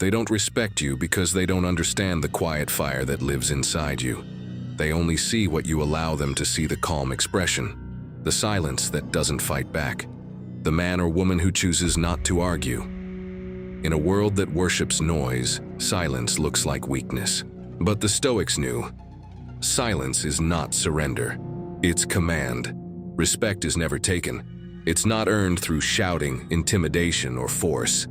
They don't respect you because they don't understand the quiet fire that lives inside you. They only see what you allow them to see: the calm expression, the silence that doesn't fight back, the man or woman who chooses not to argue. In a world that worships noise, silence looks like weakness. But the Stoics knew silence is not surrender, it's command. Respect is never taken. It's not earned through shouting, intimidation, or force.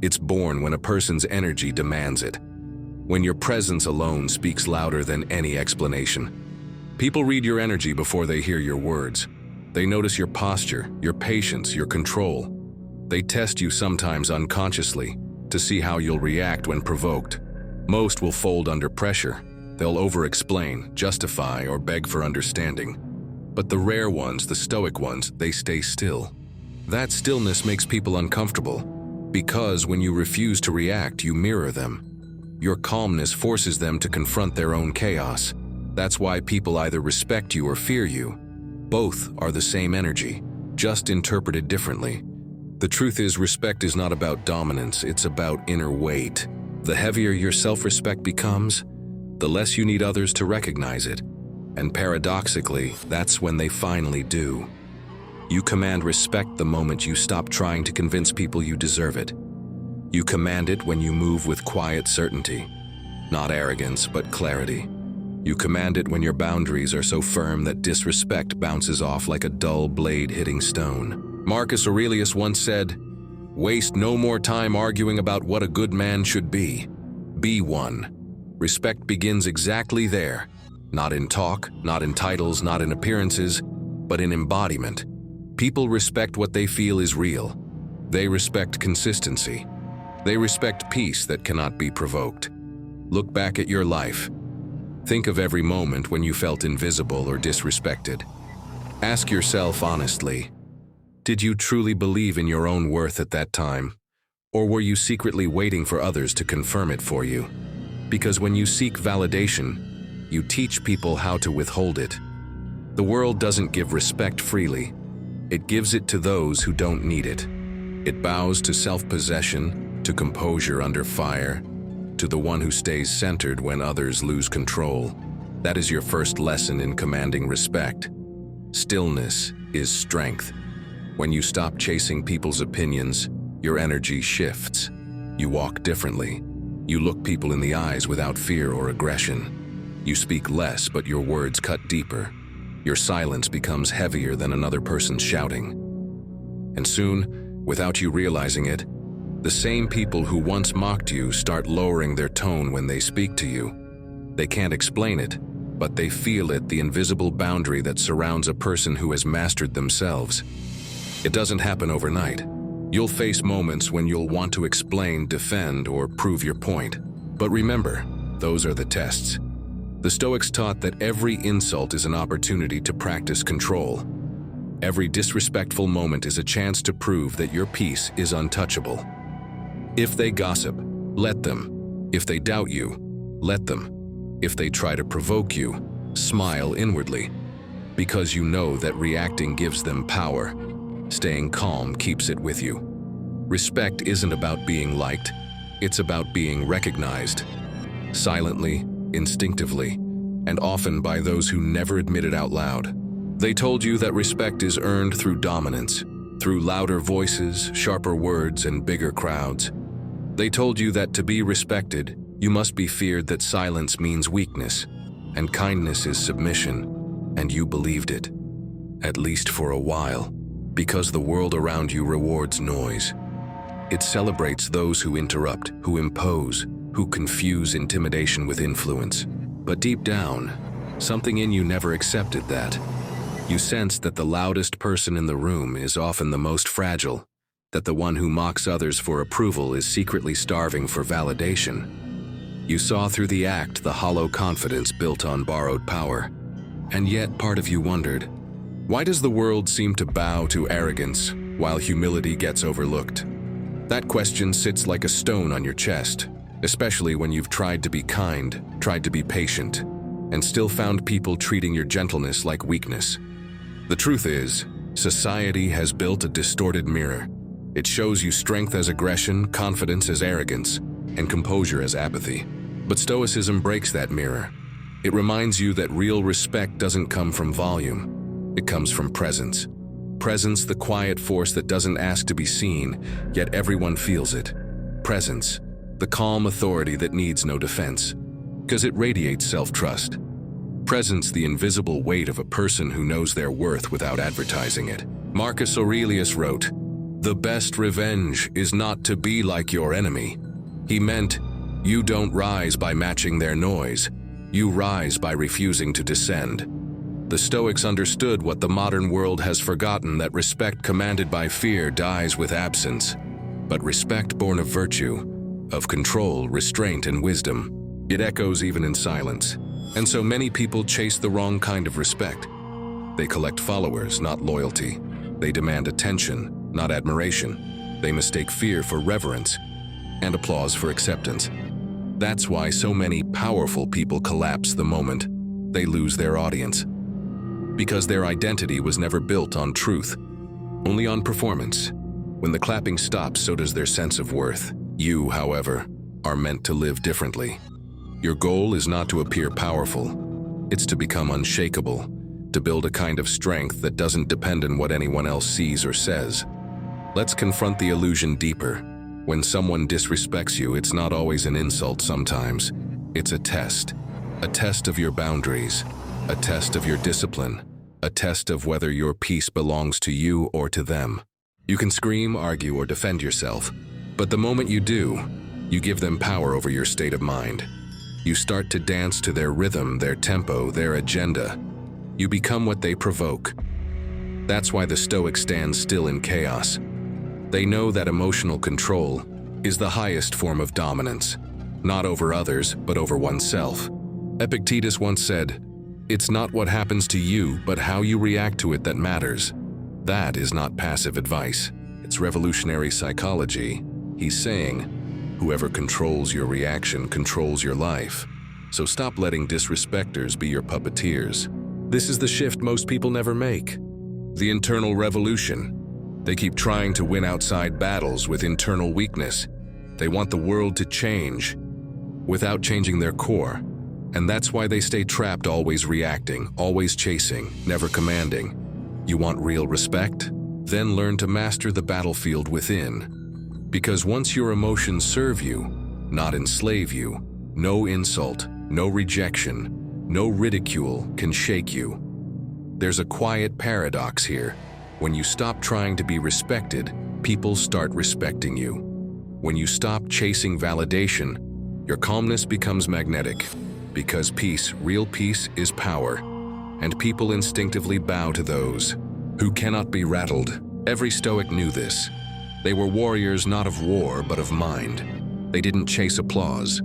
It's born when a person's energy demands it, when your presence alone speaks louder than any explanation. People read your energy before they hear your words. They notice your posture, your patience, your control. They test you, sometimes unconsciously, to see how you'll react when provoked. Most will fold under pressure. They'll over-explain, justify, or beg for understanding. But the rare ones, the Stoic ones, they stay still. That stillness makes people uncomfortable, because when you refuse to react, you mirror them. Your calmness forces them to confront their own chaos. That's why people either respect you or fear you. Both are the same energy, just interpreted differently. The truth is, respect is not about dominance, it's about inner weight. The heavier your self-respect becomes, the less you need others to recognize it. And paradoxically, that's when they finally do. You command respect the moment you stop trying to convince people you deserve it. You command it when you move with quiet certainty, not arrogance, but clarity. You command it when your boundaries are so firm that disrespect bounces off like a dull blade hitting stone. Marcus Aurelius once said, "Waste no more time arguing about what a good man should be. Be one." Respect begins exactly there. Not in talk, not in titles, not in appearances, but in embodiment. People respect what they feel is real. They respect consistency. They respect peace that cannot be provoked. Look back at your life. Think of every moment when you felt invisible or disrespected. Ask yourself honestly, did you truly believe in your own worth at that time? Or were you secretly waiting for others to confirm it for you? Because when you seek validation, you teach people how to withhold it. The world doesn't give respect freely. It gives it to those who don't need it. It bows to self-possession, to composure under fire, to the one who stays centered when others lose control. That is your first lesson in commanding respect. Stillness is strength. When you stop chasing people's opinions, your energy shifts. You walk differently. You look people in the eyes without fear or aggression. You speak less, but your words cut deeper. Your silence becomes heavier than another person's shouting. And soon, without you realizing it, the same people who once mocked you start lowering their tone when they speak to you. They can't explain it, but they feel it, the invisible boundary that surrounds a person who has mastered themselves. It doesn't happen overnight. You'll face moments when you'll want to explain, defend, or prove your point. But remember, those are the tests. The Stoics taught that every insult is an opportunity to practice control. Every disrespectful moment is a chance to prove that your peace is untouchable. If they gossip, let them. If they doubt you, let them. If they try to provoke you, smile inwardly, because you know that reacting gives them power. Staying calm keeps it with you. Respect isn't about being liked, it's about being recognized. Silently, instinctively, and often by those who never admit it out loud. They told you that respect is earned through dominance, through louder voices, sharper words, and bigger crowds. They told you that to be respected, you must be feared, that silence means weakness, and kindness is submission, and you believed it. At least for a while, because the world around you rewards noise. It celebrates those who interrupt, who impose, who confuse intimidation with influence. But deep down, something in you never accepted that. You sensed that the loudest person in the room is often the most fragile, that the one who mocks others for approval is secretly starving for validation. You saw through the act the hollow confidence built on borrowed power. And yet part of you wondered, why does the world seem to bow to arrogance while humility gets overlooked? That question sits like a stone on your chest, especially when you've tried to be kind, tried to be patient, and still found people treating your gentleness like weakness. The truth is, society has built a distorted mirror. It shows you strength as aggression, confidence as arrogance, and composure as apathy. But Stoicism breaks that mirror. It reminds you that real respect doesn't come from volume. It comes from presence. Presence, the quiet force that doesn't ask to be seen, yet everyone feels it. Presence, the calm authority that needs no defense, because it radiates self-trust. Presence, the invisible weight of a person who knows their worth without advertising it. Marcus Aurelius wrote, "The best revenge is not to be like your enemy." He meant, you don't rise by matching their noise. You rise by refusing to descend. The Stoics understood what the modern world has forgotten, that respect commanded by fear dies with absence. But respect born of virtue, of control, restraint, and wisdom, it echoes even in silence. And so many people chase the wrong kind of respect. They collect followers, not loyalty. They demand attention, not admiration. They mistake fear for reverence and applause for acceptance. That's why so many powerful people collapse the moment they lose their audience. Because their identity was never built on truth, only on performance. When the clapping stops, so does their sense of worth. You, however, are meant to live differently. Your goal is not to appear powerful. It's to become unshakable, to build a kind of strength that doesn't depend on what anyone else sees or says. Let's confront the illusion deeper. When someone disrespects you, it's not always an insult sometimes. It's a test of your boundaries, a test of your discipline, a test of whether your peace belongs to you or to them. You can scream, argue, or defend yourself, but the moment you do, you give them power over your state of mind. You start to dance to their rhythm, their tempo, their agenda. You become what they provoke. That's why the Stoics stand still in chaos. They know that emotional control is the highest form of dominance, not over others, but over oneself. Epictetus once said, "It's not what happens to you, but how you react to it that matters." That is not passive advice. It's revolutionary psychology. He's saying, whoever controls your reaction controls your life. So stop letting disrespecters be your puppeteers. This is the shift most people never make. The internal revolution. They keep trying to win outside battles with internal weakness. They want the world to change without changing their core. And that's why they stay trapped, always reacting, always chasing, never commanding. You want real respect? Then learn to master the battlefield within. Because once your emotions serve you, not enslave you, no insult, no rejection, no ridicule can shake you. There's a quiet paradox here. When you stop trying to be respected, people start respecting you. When you stop chasing validation, your calmness becomes magnetic. Because peace, real peace, is power, and people instinctively bow to those who cannot be rattled. Every Stoic knew this. They were warriors not of war, but of mind. They didn't chase applause.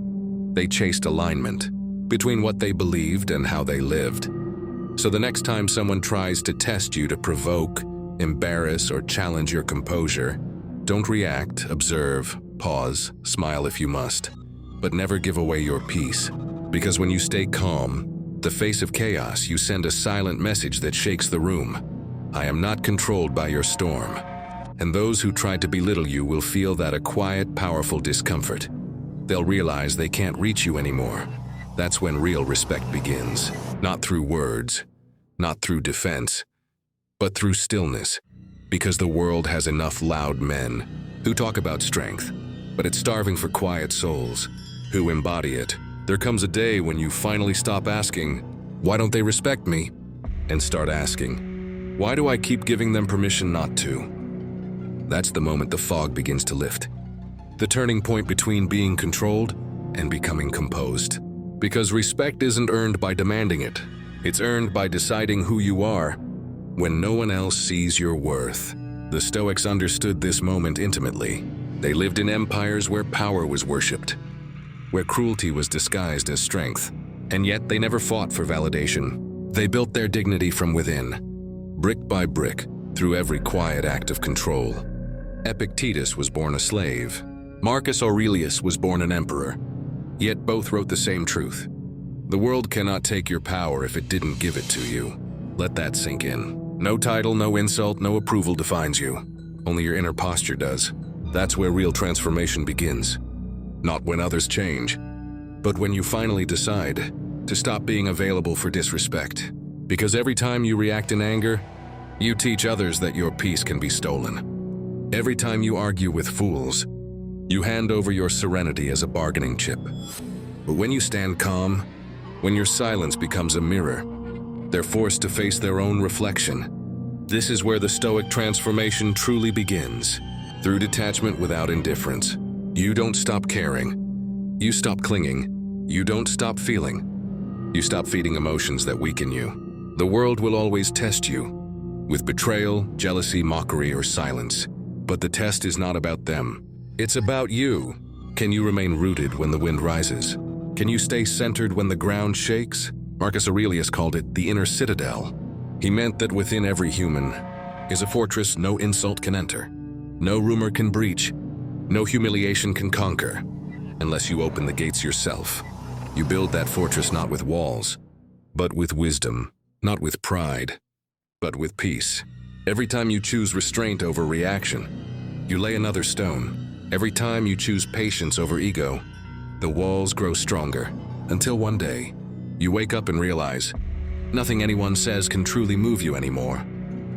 They chased alignment between what they believed and how they lived. So the next time someone tries to test you, to provoke, embarrass, or challenge your composure, don't react, observe, pause, smile if you must, but never give away your peace. Because when you stay calm, the face of chaos, you send a silent message that shakes the room. I am not controlled by your storm. And those who try to belittle you will feel that a quiet, powerful discomfort. They'll realize they can't reach you anymore. That's when real respect begins. Not through words, not through defense, but through stillness. Because the world has enough loud men who talk about strength, but it's starving for quiet souls who embody it. There comes a day when you finally stop asking, "Why don't they respect me?" and start asking, "Why do I keep giving them permission not to?" That's the moment the fog begins to lift. The turning point between being controlled and becoming composed. Because respect isn't earned by demanding it. It's earned by deciding who you are when no one else sees your worth. The Stoics understood this moment intimately. They lived in empires where power was worshipped, where cruelty was disguised as strength, and yet they never fought for validation. They built their dignity from within, brick by brick, through every quiet act of control. Epictetus was born a slave. Marcus Aurelius was born an emperor. Yet both wrote the same truth. The world cannot take your power if it didn't give it to you. Let that sink in. No title, no insult, no approval defines you. Only your inner posture does. That's where real transformation begins. not when others change, but when you finally decide to stop being available for disrespect. Because every time you react in anger, you teach others that your peace can be stolen. Every time you argue with fools, you hand over your serenity as a bargaining chip. But when you stand calm, when your silence becomes a mirror, they're forced to face their own reflection. This is where the Stoic transformation truly begins. Through detachment without indifference. You don't stop caring. You stop clinging. You don't stop feeling. You stop feeding emotions that weaken you. The world will always test you, with betrayal, jealousy, mockery, or silence. But the test is not about them. It's about you. Can you remain rooted when the wind rises? Can you stay centered when the ground shakes? Marcus Aurelius called it the inner citadel. He meant that within every human is a fortress no insult can enter. No rumor can breach, no humiliation can conquer, unless you open the gates yourself. You build that fortress not with walls, but with wisdom, not with pride, but with peace. Every time you choose restraint over reaction, you lay another stone. Every time you choose patience over ego, the walls grow stronger, until one day, you wake up and realize, nothing anyone says can truly move you anymore.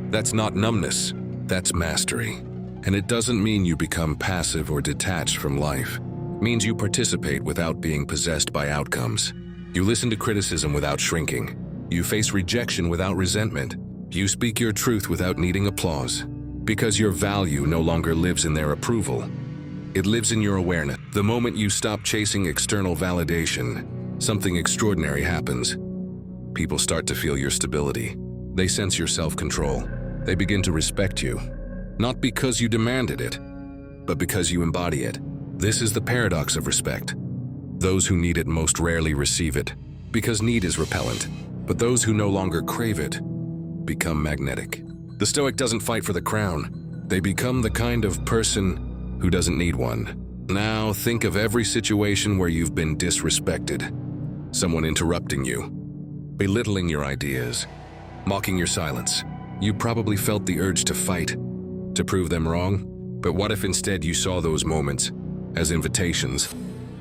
That's not numbness, that's mastery. And it doesn't mean you become passive or detached from life. It means you participate without being possessed by outcomes. You listen to criticism without shrinking. You face rejection without resentment. You speak your truth without needing applause. Because your value no longer lives in their approval. It lives in your awareness. The moment you stop chasing external validation, something extraordinary happens. People start to feel your stability. They sense your self-control. They begin to respect you. Not because you demanded it, but because you embody it. This is the paradox of respect. Those who need it most rarely receive it, because need is repellent. But those who no longer crave it become magnetic. The Stoic doesn't fight for the crown. They become the kind of person who doesn't need one. Now think of every situation where you've been disrespected. Someone interrupting you, belittling your ideas, mocking your silence. You probably felt the urge to fight, to prove them wrong. But what if instead you saw those moments as invitations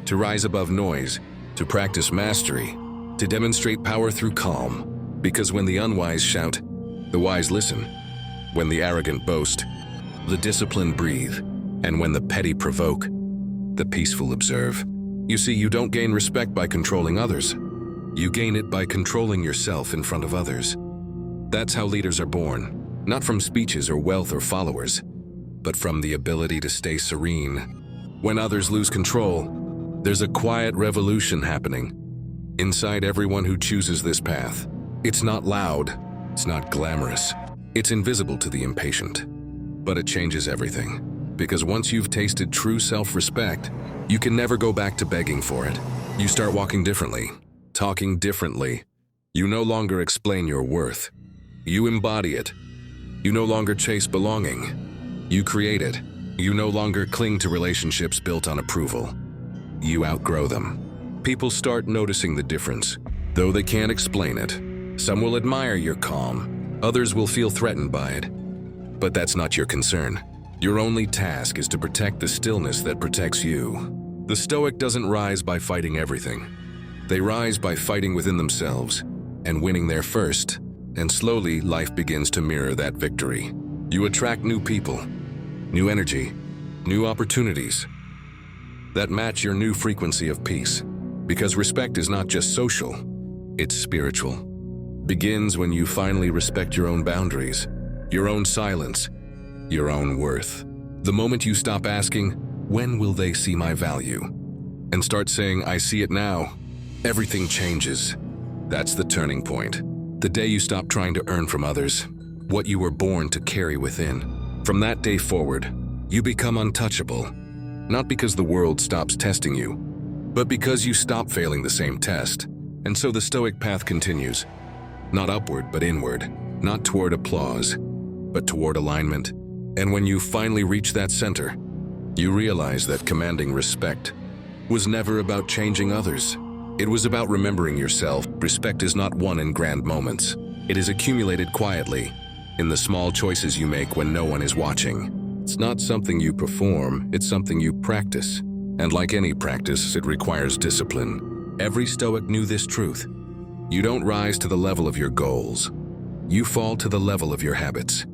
to rise above noise, to practice mastery, to demonstrate power through calm? Because when the unwise shout, the wise listen. When the arrogant boast, the disciplined breathe. And when the petty provoke, the peaceful observe. You see, you don't gain respect by controlling others. You gain it by controlling yourself in front of others. That's how leaders are born. Not from speeches or wealth or followers, but from the ability to stay serene. When others lose control, there's a quiet revolution happening inside everyone who chooses this path. It's not loud, it's not glamorous, it's invisible to the impatient. But it changes everything, because once you've tasted true self-respect, you can never go back to begging for it. You start walking differently, talking differently. You no longer explain your worth. You embody it. You no longer chase belonging. You create it. You no longer cling to relationships built on approval. You outgrow them. People start noticing the difference, though they can't explain it. Some will admire your calm. Others will feel threatened by it. But that's not your concern. Your only task is to protect the stillness that protects you. The Stoic doesn't rise by fighting everything. They rise by fighting within themselves and winning there first. And slowly, life begins to mirror that victory. You attract new people, new energy, new opportunities that match your new frequency of peace. Because respect is not just social, it's spiritual. Begins when you finally respect your own boundaries, your own silence, your own worth. The moment you stop asking, when will they see my value? And start saying, I see it now, everything changes. That's the turning point. The day you stop trying to earn from others what you were born to carry within. From that day forward, you become untouchable. Not because the world stops testing you, but because you stop failing the same test. And so the Stoic path continues. Not upward, but inward. Not toward applause, but toward alignment. And when you finally reach that center, you realize that commanding respect was never about changing others. It was about remembering yourself. Respect is not won in grand moments. It is accumulated quietly, in the small choices you make when no one is watching. It's not something you perform, it's something you practice. And like any practice, it requires discipline. Every Stoic knew this truth. You don't rise to the level of your goals. You fall to the level of your habits.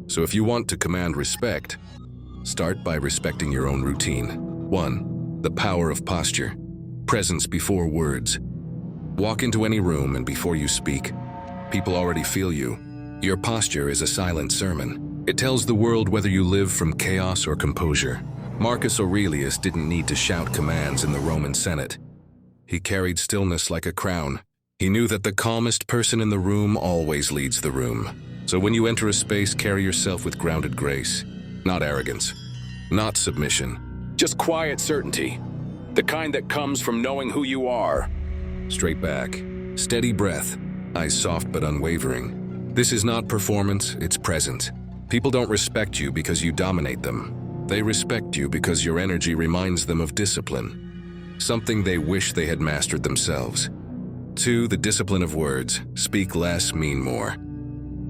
So if you want to command respect, start by respecting your own routine. 1. The power of posture. Presence before words. Walk into any room and before you speak, people already feel you. Your posture is a silent sermon. It tells the world whether you live from chaos or composure. Marcus Aurelius didn't need to shout commands in the Roman Senate. He carried stillness like a crown. He knew that the calmest person in the room always leads the room. So when you enter a space, carry yourself with grounded grace. Not arrogance, not submission, just quiet certainty. The kind that comes from knowing who you are. Straight back, steady breath, eyes soft but unwavering. This is not performance, it's presence. People don't respect you because you dominate them. They respect you because your energy reminds them of discipline, something they wish they had mastered themselves. 2. The discipline of words. Speak less, mean more.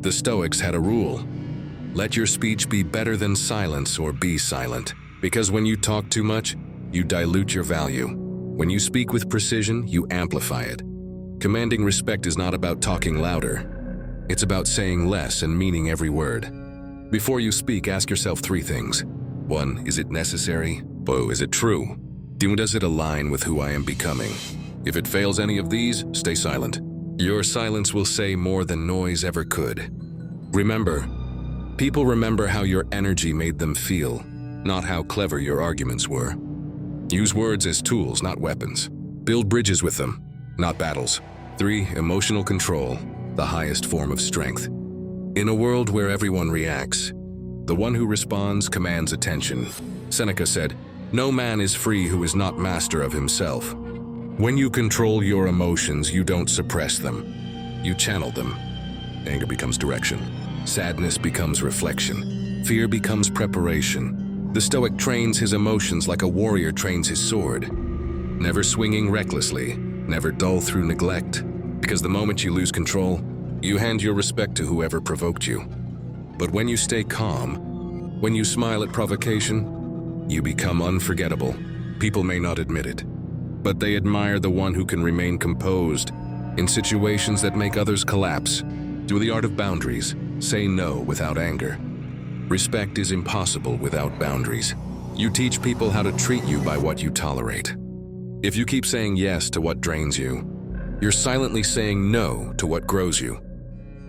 The Stoics had a rule. Let your speech be better than silence, or be silent. Because when you talk too much, you dilute your value. When you speak with precision, you amplify it. Commanding respect is not about talking louder. It's about saying less and meaning every word. Before you speak, ask yourself 3 things. 1. Is it necessary? 2. Is it true? 2. Does it align with who I am becoming? If it fails any of these, stay silent. Your silence will say more than noise ever could. Remember, people remember how your energy made them feel, not how clever your arguments were. Use words as tools, not weapons. Build bridges with them, not battles. 3. Emotional control, the highest form of strength. In a world where everyone reacts, the one who responds commands attention. Seneca said, "No man is free who is not master of himself." When you control your emotions, you don't suppress them. You channel them. Anger becomes direction. Sadness becomes reflection. Fear becomes preparation. The Stoic trains his emotions like a warrior trains his sword. Never swinging recklessly, never dull through neglect. Because the moment you lose control, you hand your respect to whoever provoked you. But when you stay calm, when you smile at provocation, you become unforgettable. People may not admit it, but they admire the one who can remain composed in situations that make others collapse. Do the art of boundaries. Say no without anger. Respect is impossible without boundaries. You teach people how to treat you by what you tolerate. If you keep saying yes to what drains you, you're silently saying no to what grows you.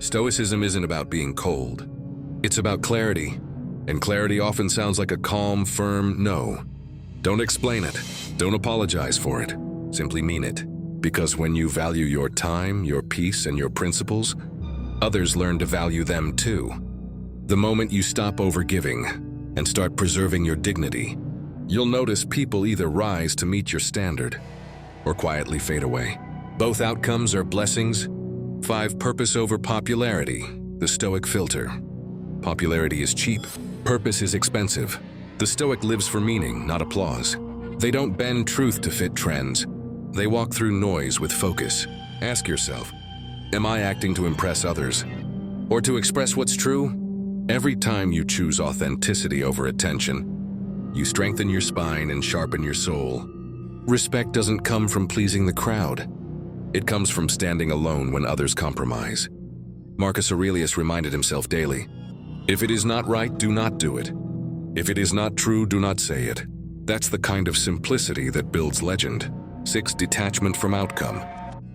Stoicism isn't about being cold. It's about clarity, and clarity often sounds like a calm, firm no. Don't explain it. Don't apologize for it. Simply mean it. Because when you value your time, your peace, and your principles, others learn to value them too. The moment you stop overgiving and start preserving your dignity, you'll notice people either rise to meet your standard or quietly fade away. Both outcomes are blessings. 5. Purpose over popularity, the Stoic filter. Popularity is cheap. Purpose is expensive. The Stoic lives for meaning, not applause. They don't bend truth to fit trends. They walk through noise with focus. Ask yourself, am I acting to impress others or to express what's true? Every time you choose authenticity over attention, you strengthen your spine and sharpen your soul. Respect doesn't come from pleasing the crowd. It comes from standing alone when others compromise. Marcus Aurelius reminded himself daily, if it is not right, do not do it. If it is not true, do not say it. That's the kind of simplicity that builds legend. 6. Detachment from outcome,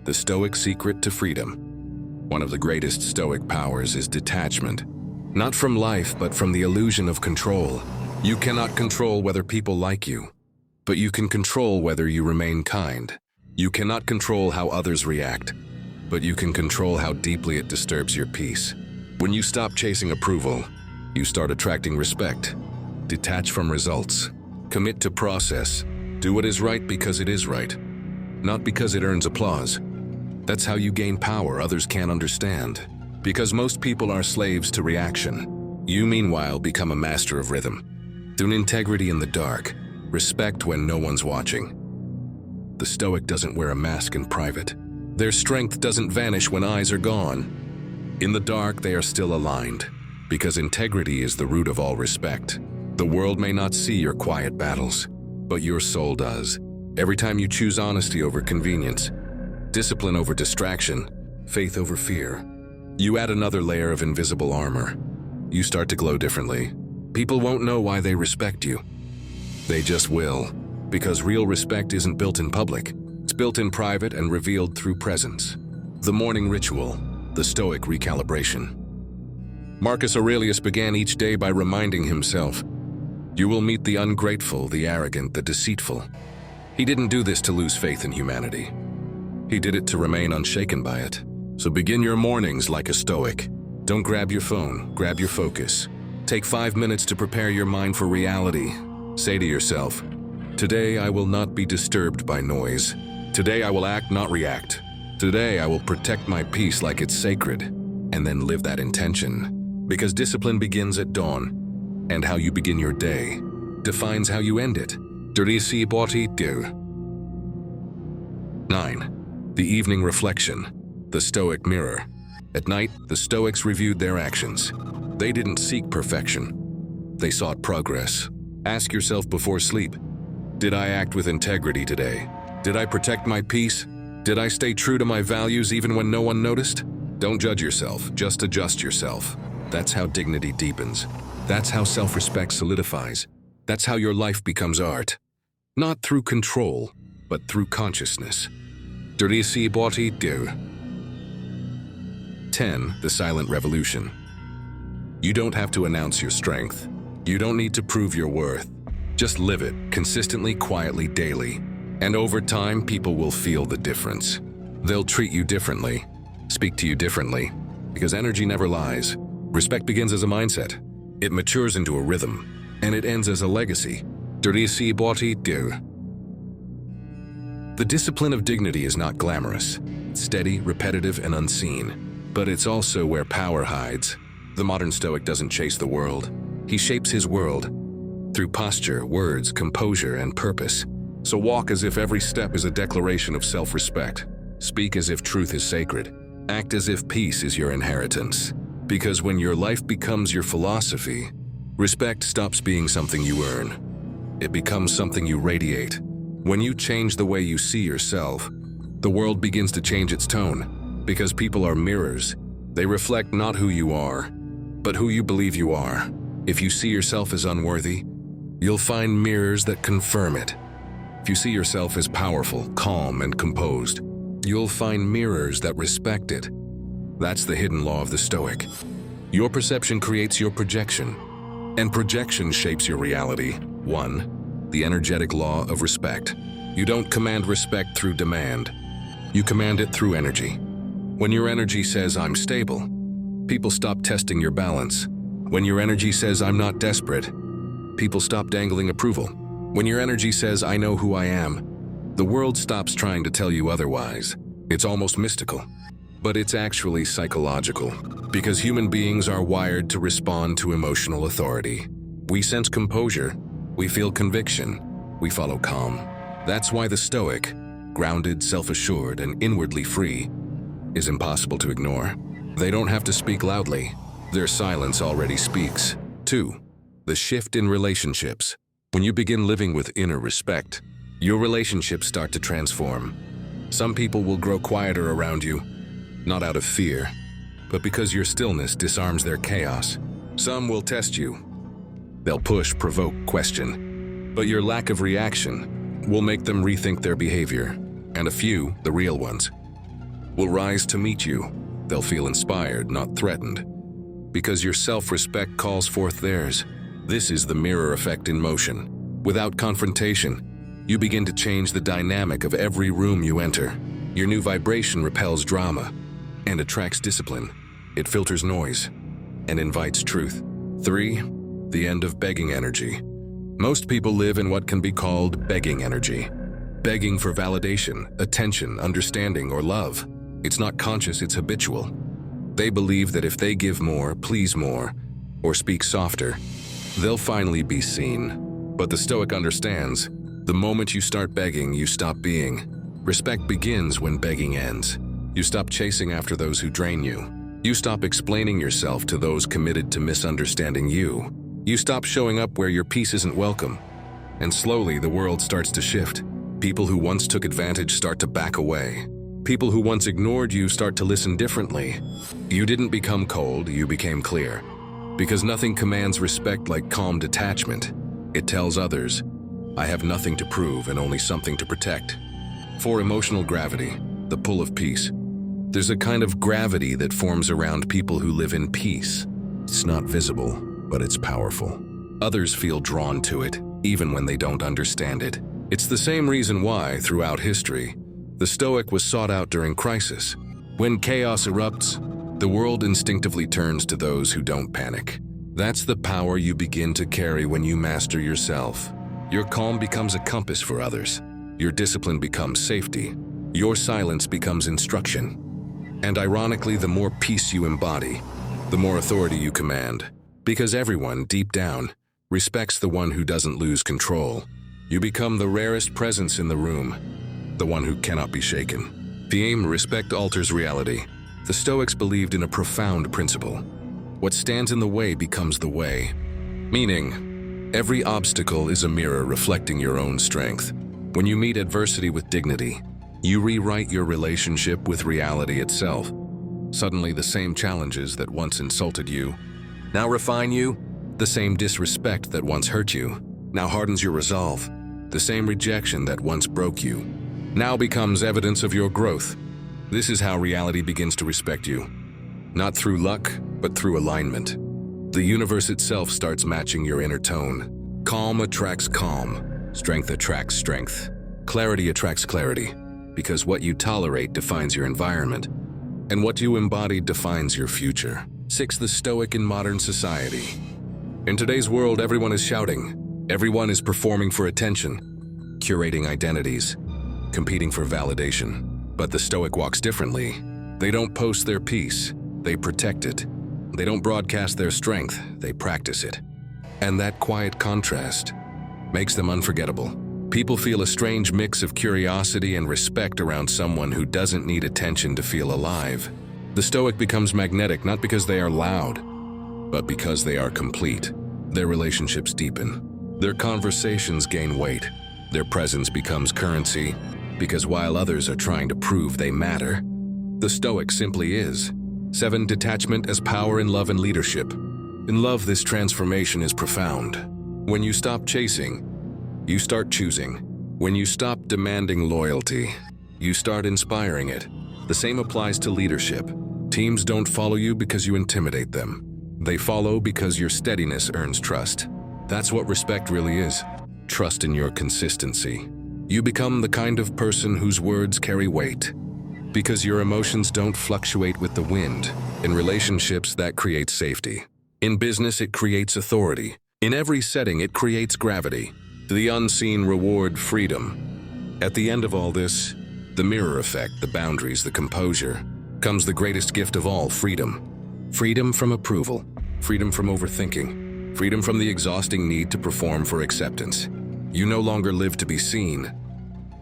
the Stoic secret to freedom. One of the greatest Stoic powers is detachment. Not from life, but from the illusion of control. You cannot control whether people like you, but you can control whether you remain kind. You cannot control how others react, but you can control how deeply it disturbs your peace. When you stop chasing approval, you start attracting respect. Detach from results. Commit to process. Do what is right because it is right, not because it earns applause. That's how you gain power others can't understand. Because most people are slaves to reaction. You, meanwhile, become a master of rhythm. Tune integrity in the dark. Respect when no one's watching. The Stoic doesn't wear a mask in private. Their strength doesn't vanish when eyes are gone. In the dark, they are still aligned, because integrity is the root of all respect. The world may not see your quiet battles, but your soul does. Every time you choose honesty over convenience, discipline over distraction, faith over fear, you add another layer of invisible armor. You start to glow differently. People won't know why they respect you. They just will, because real respect isn't built in public. It's built in private and revealed through presence. The morning ritual, the Stoic recalibration. Marcus Aurelius began each day by reminding himself, "You will meet the ungrateful, the arrogant, the deceitful." He didn't do this to lose faith in humanity. He did it to remain unshaken by it. So begin your mornings like a Stoic. Don't grab your phone, grab your focus. Take 5 minutes to prepare your mind for reality. Say to yourself, "Today I will not be disturbed by noise. Today I will act, not react. Today I will protect my peace like it's sacred." And then live that intention. Because discipline begins at dawn, and how you begin your day defines how you end it. 9. The evening reflection, the Stoic mirror. At night, the Stoics reviewed their actions. They didn't seek perfection. They sought progress. Ask yourself before sleep, did I act with integrity today? Did I protect my peace? Did I stay true to my values even when no one noticed? Don't judge yourself, just adjust yourself. That's how dignity deepens. That's how self-respect solidifies. That's how your life becomes art. Not through control, but through consciousness. 10. The silent revolution. You don't have to announce your strength. You don't need to prove your worth. Just live it, consistently, quietly, daily. And over time, people will feel the difference. They'll treat you differently, speak to you differently, because energy never lies. Respect begins as a mindset. It matures into a rhythm, and it ends as a legacy. The discipline of dignity is not glamorous. It's steady, repetitive, and unseen. But it's also where power hides. The modern Stoic doesn't chase the world. He shapes his world through posture, words, composure, and purpose. So walk as if every step is a declaration of self-respect. Speak as if truth is sacred. Act as if peace is your inheritance. Because when your life becomes your philosophy, respect stops being something you earn. It becomes something you radiate. When you change the way you see yourself, the world begins to change its tone. Because people are mirrors. They reflect not who you are, but who you believe you are. If you see yourself as unworthy, you'll find mirrors that confirm it. If you see yourself as powerful, calm, and composed, you'll find mirrors that respect it. That's the hidden law of the Stoic. Your perception creates your projection, and projection shapes your reality. 1. The energetic law of respect. You don't command respect through demand. You command it through energy. When your energy says, "I'm stable," people stop testing your balance. When your energy says, "I'm not desperate," people stop dangling approval. When your energy says, "I know who I am," the world stops trying to tell you otherwise. It's almost mystical, but it's actually psychological, because human beings are wired to respond to emotional authority. We sense composure, we feel conviction, we follow calm. That's why the Stoic, grounded, self-assured, and inwardly free, is impossible to ignore. They don't have to speak loudly. Their silence already speaks. 2. The shift in relationships. When you begin living with inner respect, your relationships start to transform. Some people will grow quieter around you, not out of fear, but because your stillness disarms their chaos. Some will test you. They'll push, provoke, question. But your lack of reaction will make them rethink their behavior. And a few, the real ones, will rise to meet you. They'll feel inspired, not threatened, because your self-respect calls forth theirs. This is the mirror effect in motion. Without confrontation, you begin to change the dynamic of every room you enter. Your new vibration repels drama and attracts discipline. It filters noise and invites truth. 3. The end of begging energy. Most people live in what can be called begging energy. Begging for validation, attention, understanding, or love. It's not conscious, it's habitual. They believe that if they give more, please more, or speak softer, they'll finally be seen. But the Stoic understands, the moment you start begging, you stop being. Respect begins when begging ends. You stop chasing after those who drain you. You stop explaining yourself to those committed to misunderstanding you. You stop showing up where your peace isn't welcome. And slowly, the world starts to shift. People who once took advantage start to back away. People who once ignored you start to listen differently. You didn't become cold, you became clear. Because nothing commands respect like calm detachment. It tells others, I have nothing to prove and only something to protect. For emotional gravity, the pull of peace. There's a kind of gravity that forms around people who live in peace. It's not visible, but it's powerful. Others feel drawn to it, even when they don't understand it. It's the same reason why, throughout history, the Stoic was sought out during crisis. When chaos erupts, the world instinctively turns to those who don't panic. That's the power you begin to carry when you master yourself. Your calm becomes a compass for others. Your discipline becomes safety. Your silence becomes instruction. And ironically, the more peace you embody, the more authority you command. Because everyone, deep down, respects the one who doesn't lose control. You become the rarest presence in the room, the one who cannot be shaken. The aim, respect, alters reality. The Stoics believed in a profound principle. What stands in the way becomes the way. Meaning, every obstacle is a mirror reflecting your own strength. When you meet adversity with dignity, you rewrite your relationship with reality itself. Suddenly, the same challenges that once insulted you now refine you. The same disrespect that once hurt you now hardens your resolve. The same rejection that once broke you now becomes evidence of your growth. This is how reality begins to respect you. Not through luck, but through alignment. The universe itself starts matching your inner tone. Calm attracts calm. Strength attracts strength. Clarity attracts clarity. Because what you tolerate defines your environment. And what you embody defines your future. 6. The Stoic in modern society. In today's world, everyone is shouting. Everyone is performing for attention, curating identities, competing for validation. But the Stoic walks differently. They don't post their peace, they protect it. They don't broadcast their strength, they practice it. And that quiet contrast makes them unforgettable. People feel a strange mix of curiosity and respect around someone who doesn't need attention to feel alive. The Stoic becomes magnetic not because they are loud, but because they are complete. Their relationships deepen. Their conversations gain weight. Their presence becomes currency, because while others are trying to prove they matter, the Stoic simply is. 7. Detachment as power in love and leadership. In love, this transformation is profound. When you stop chasing, you start choosing. When you stop demanding loyalty, you start inspiring it. The same applies to leadership. Teams don't follow you because you intimidate them. They follow because your steadiness earns trust. That's what respect really is. Trust in your consistency. You become the kind of person whose words carry weight. Because your emotions don't fluctuate with the wind. In relationships, that creates safety. In business, it creates authority. In every setting, it creates gravity. The unseen reward freedom. At the end of all this, the mirror effect, the boundaries, the composure, comes the greatest gift of all, freedom. Freedom from approval, freedom from overthinking, freedom from the exhausting need to perform for acceptance. You no longer live to be seen.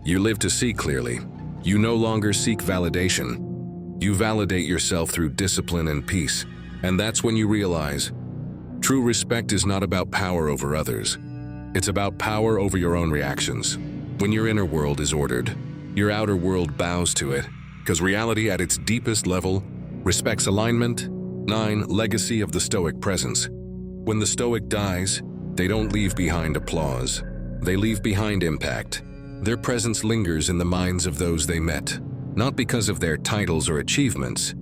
You live to see clearly. You no longer seek validation. You validate yourself through discipline and peace. And that's when you realize, true respect is not about power over others. It's about power over your own reactions. When your inner world is ordered, your outer world bows to it, because reality at its deepest level respects alignment. 9. Legacy of the Stoic presence. When the Stoic dies, they don't leave behind applause. They leave behind impact. Their presence lingers in the minds of those they met, not because of their titles or achievements,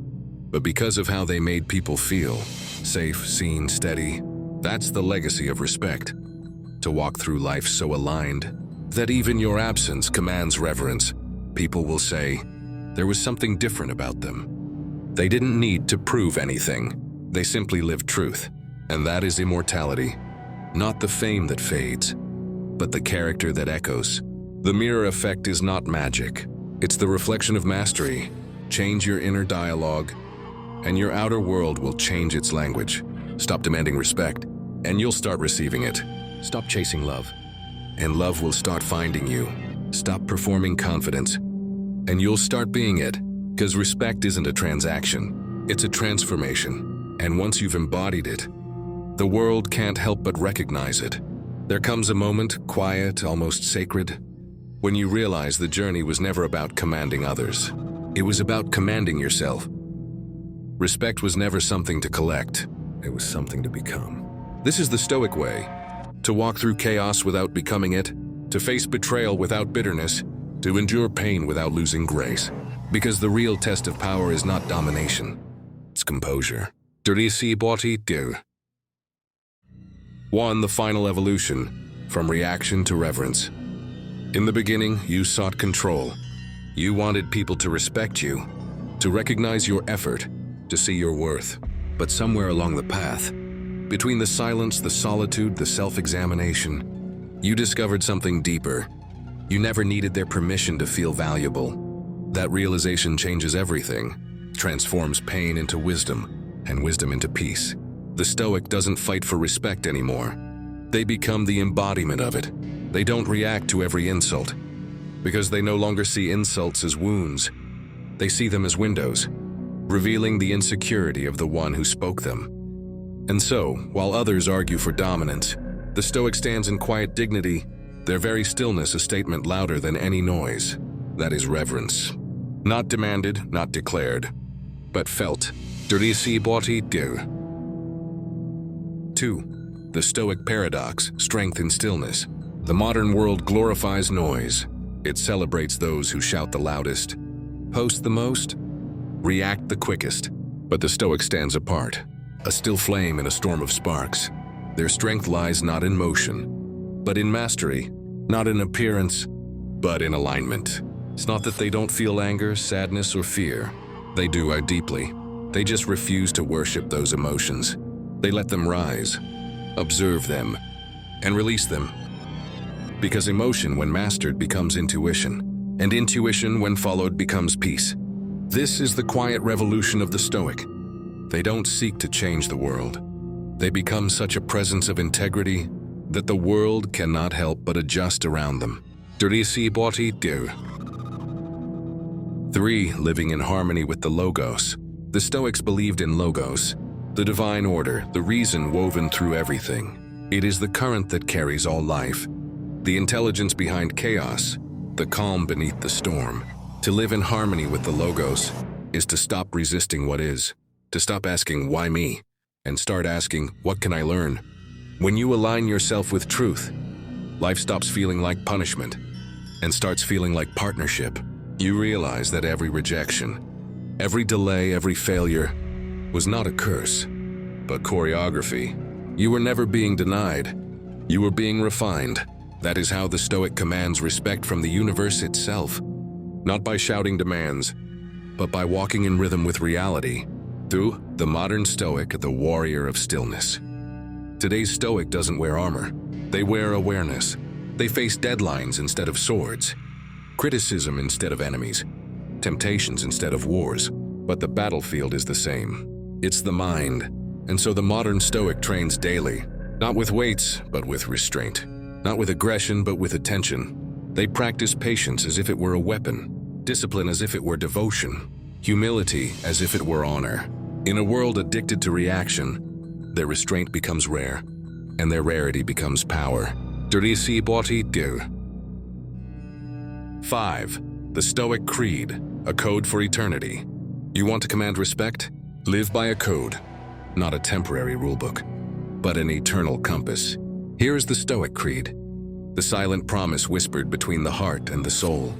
but because of how they made people feel. Safe, seen, steady. That's the legacy of respect. To walk through life so aligned that even your absence commands reverence. People will say, there was something different about them. They didn't need to prove anything. They simply lived truth. And that is immortality. Not the fame that fades, but the character that echoes. The mirror effect is not magic. It's the reflection of mastery. Change your inner dialogue, and your outer world will change its language. Stop demanding respect, and you'll start receiving it. Stop chasing love, and love will start finding you. Stop performing confidence, and you'll start being it. Because respect isn't a transaction, it's a transformation. And once you've embodied it, the world can't help but recognize it. There comes a moment, quiet, almost sacred, when you realize the journey was never about commanding others. It was about commanding yourself. Respect was never something to collect. It was something to become. This is the Stoic way: to walk through chaos without becoming it, to face betrayal without bitterness, to endure pain without losing grace. Because the real test of power is not domination, it's composure. 1. The final evolution, from reaction to reverence. In the beginning, you sought control. You wanted people to respect you, to recognize your effort, to see your worth. But somewhere along the path, between the silence, the solitude, the self-examination, you discovered something deeper. You never needed their permission to feel valuable. That realization changes everything, transforms pain into wisdom, and wisdom into peace. The Stoic doesn't fight for respect anymore. They become the embodiment of it. They don't react to every insult, because they no longer see insults as wounds. They see them as windows, revealing the insecurity of the one who spoke them. And so, while others argue for dominance, the Stoic stands in quiet dignity, their very stillness a statement louder than any noise. That is reverence. Not demanded, not declared, but felt. 2. The Stoic paradox, strength in stillness. The modern world glorifies noise. It celebrates those who shout the loudest, post the most, react the quickest. But the Stoic stands apart, a still flame in a storm of sparks. Their strength lies not in motion, but in mastery, not in appearance, but in alignment. It's not that they don't feel anger, sadness, or fear. They do deeply. They just refuse to worship those emotions. They let them rise, observe them, and release them. Because emotion, when mastered, becomes intuition, and intuition, when followed, becomes peace. This is the quiet revolution of the Stoic. They don't seek to change the world. They become such a presence of integrity that the world cannot help but adjust around them. 3. Living in harmony with the Logos. The Stoics believed in Logos, the divine order, the reason woven through everything. It is the current that carries all life, the intelligence behind chaos, the calm beneath the storm. To live in harmony with the Logos is to stop resisting what is, to stop asking, why me, and start asking, what can I learn? When you align yourself with truth, life stops feeling like punishment and starts feeling like partnership. You realize that every rejection, every delay, every failure was not a curse, but choreography. You were never being denied. You were being refined. That is how the Stoic commands respect from the universe itself, not by shouting demands, but by walking in rhythm with reality. Through the modern Stoic, the warrior of stillness. Today's Stoic doesn't wear armor. They wear awareness. They face deadlines instead of swords, criticism instead of enemies, temptations instead of wars. But the battlefield is the same. It's the mind. And so the modern Stoic trains daily, not with weights, but with restraint. Not with aggression, but with attention. They practice patience as if it were a weapon, discipline as if it were devotion, humility as if it were honor. In a world addicted to reaction, their restraint becomes rare, and their rarity becomes power. 5. The Stoic Creed, a code for eternity. You want to command respect? Live by a code, not a temporary rulebook, but an eternal compass. Here is the Stoic Creed, the silent promise whispered between the heart and the soul.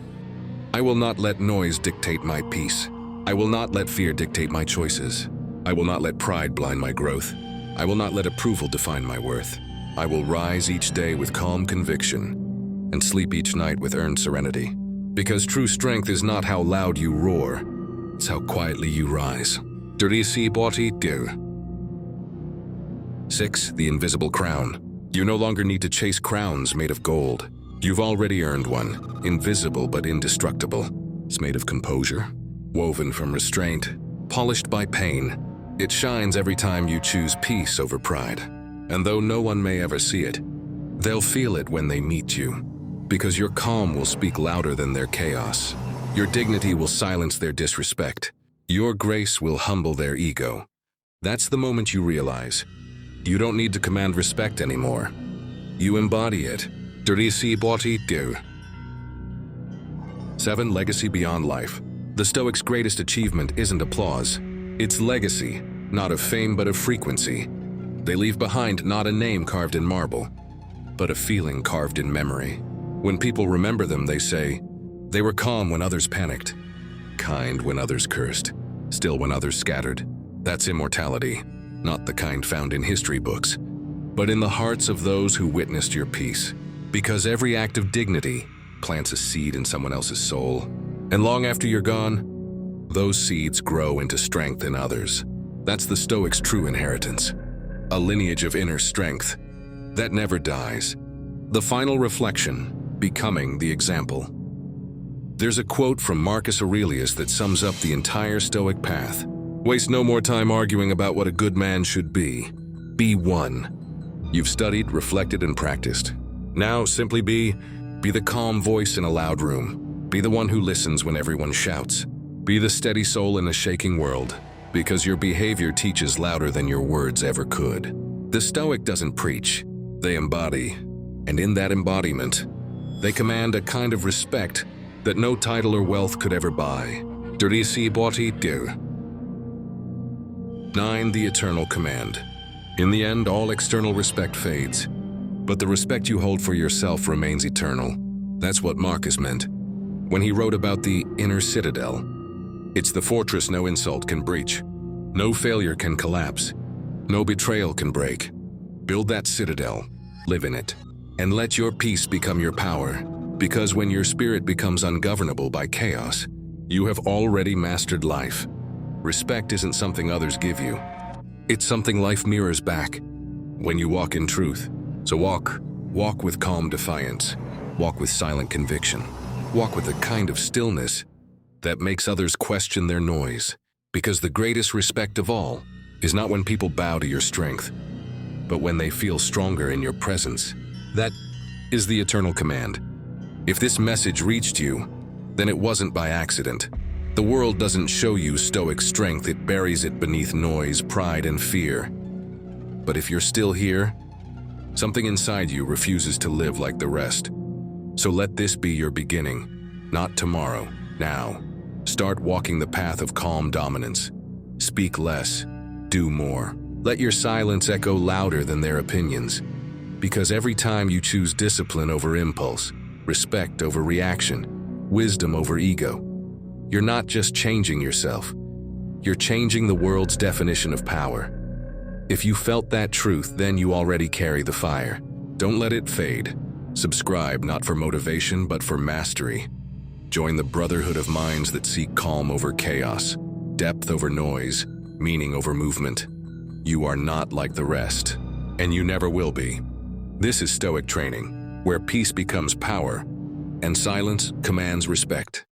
I will not let noise dictate my peace. I will not let fear dictate my choices. I will not let pride blind my growth. I will not let approval define my worth. I will rise each day with calm conviction and sleep each night with earned serenity. Because true strength is not how loud you roar, it's how quietly you rise. 6. The invisible crown. You no longer need to chase crowns made of gold. You've already earned one, invisible but indestructible. It's made of composure, woven from restraint, polished by pain. It shines every time you choose peace over pride. And though no one may ever see it, they'll feel it when they meet you. Because your calm will speak louder than their chaos. Your dignity will silence their disrespect. Your grace will humble their ego. That's the moment you realize you don't need to command respect anymore. You embody it. Do. 7. Legacy beyond life. The Stoics' greatest achievement isn't applause. It's legacy, not of fame but of frequency. They leave behind not a name carved in marble, but a feeling carved in memory. When people remember them, they say, they were calm when others panicked, kind when others cursed, still when others scattered. That's immortality, not the kind found in history books, but in the hearts of those who witnessed your peace. Because every act of dignity plants a seed in someone else's soul, and long after you're gone, those seeds grow into strength in others. That's the Stoics' true inheritance, a lineage of inner strength that never dies. The final reflection, becoming the example. There's a quote from Marcus Aurelius that sums up the entire Stoic path. Waste no more time arguing about what a good man should be. Be one. You've studied, reflected, and practiced. Now simply be the calm voice in a loud room. Be the one who listens when everyone shouts. Be the steady soul in a shaking world, because your behavior teaches louder than your words ever could. The Stoic doesn't preach, they embody, and in that embodiment, they command a kind of respect that no title or wealth could ever buy. 9. The eternal command. In the end, all external respect fades, but the respect you hold for yourself remains eternal. That's what Marcus meant when he wrote about the inner citadel. It's the fortress no insult can breach, no failure can collapse, no betrayal can break. Build that citadel, live in it, and let your peace become your power, because when your spirit becomes ungovernable by chaos, you have already mastered life. Respect isn't something others give you. It's something life mirrors back when you walk in truth. So walk with calm defiance, walk with silent conviction, walk with a kind of stillness that makes others question their noise. Because the greatest respect of all is not when people bow to your strength, but when they feel stronger in your presence. That is the eternal command. If this message reached you, then it wasn't by accident. The world doesn't show you Stoic strength, it buries it beneath noise, pride, and fear. But if you're still here, something inside you refuses to live like the rest. So let this be your beginning, not tomorrow, now. Start walking the path of calm dominance. Speak less, do more. Let your silence echo louder than their opinions. Because every time you choose discipline over impulse, respect over reaction, wisdom over ego, you're not just changing yourself, you're changing the world's definition of power. If you felt that truth, then you already carry the fire. Don't let it fade. Subscribe not for motivation, but for mastery. Join the brotherhood of minds that seek calm over chaos, depth over noise, meaning over movement. You are not like the rest, and you never will be. This is Stoic training, where peace becomes power, and silence commands respect.